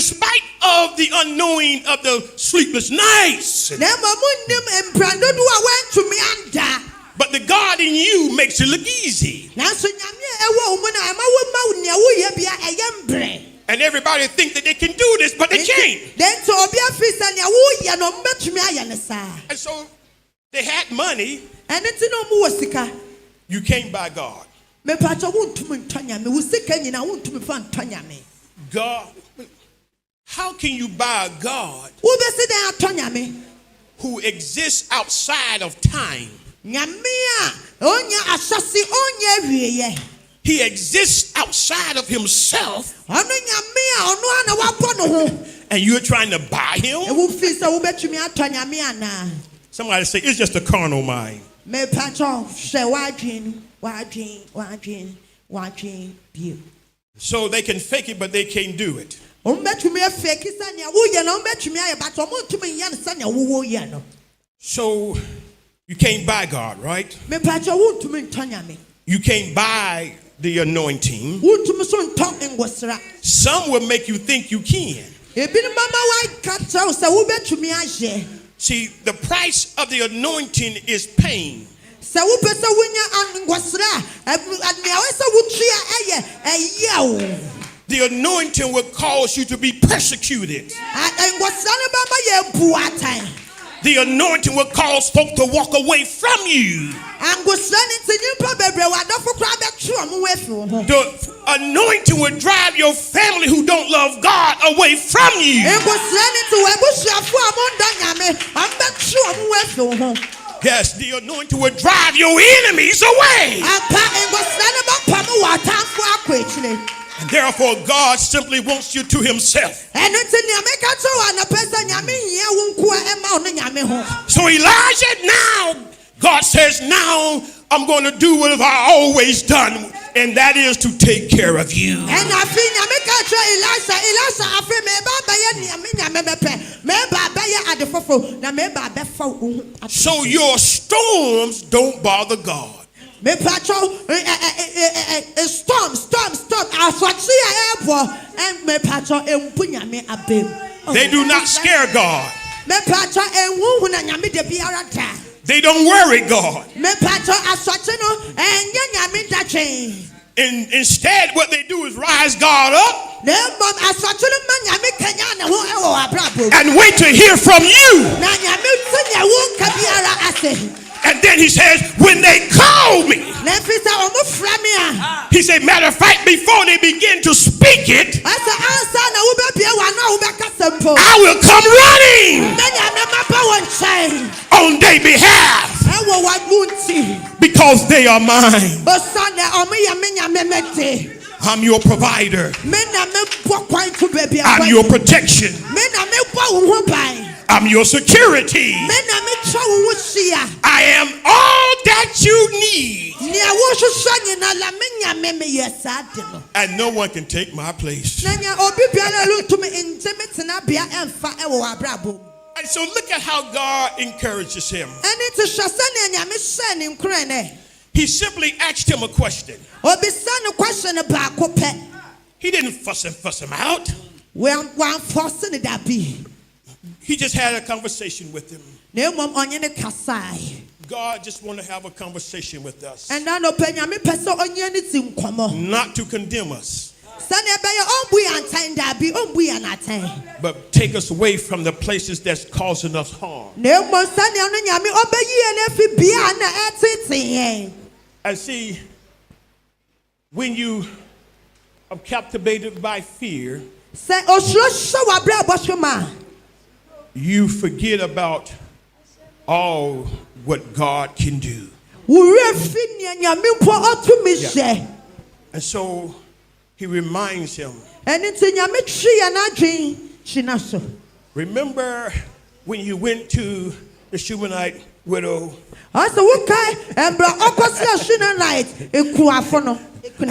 despite of the unknowing of the sleepless nights. But the God in you makes it look easy. And everybody think that they can do this, but they can't. And so they had money. You can't buy God. God, how can you buy a God who exists outside of time? He exists outside of himself. And you're trying to buy him? Somebody say, it's just a carnal mind. So they can fake it, but they can't do it. So you can't buy God, right? You can't buy the anointing. Some will make you think you can. See, the price of the anointing is pain. The anointing will cause you to be persecuted. The anointing will cause folk to walk away from you. The anointing will drive your family who don't love God away from you. Yes, the anointing will drive your enemies away. And therefore, God simply wants you to himself. So Elijah, now, God says, now I'm going to do what I've always done, and that is to take care of you. So your storms don't bother God. They do not scare God. They don't worry God. Instead, what they do is rise God up and wait to hear from you. And then he says, when they call me, he said, matter of fact, before they begin to speak it, I will come running on their behalf because they are mine. I'm your provider. I'm your protection. I'm your security. I am all that you need. And no one can take my place. And so look at how God encourages him. He simply asked him a question. He didn't fuss him out. He just had a conversation with him. God just wants to have a conversation with us. Not to condemn us, but take us away from the places that's causing us harm. And see, when you are captivated by fear, you forget about all what God can do. Yeah. And so he reminds him, remember when you went to the Shunammite widow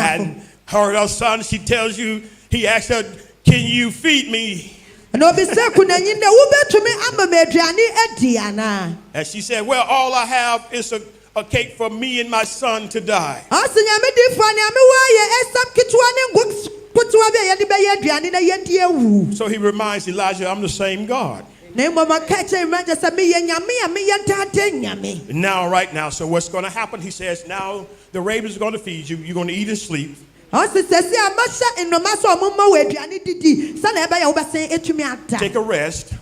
and her son, she tells you, he asked her, can you feed me? And she said, well, all I have is a cake for me and my son to die. So he reminds Elijah, I'm the same God. Now, right now, so what's going to happen? He says, now the ravens are going to feed you. You're going to eat and sleep. Take a rest.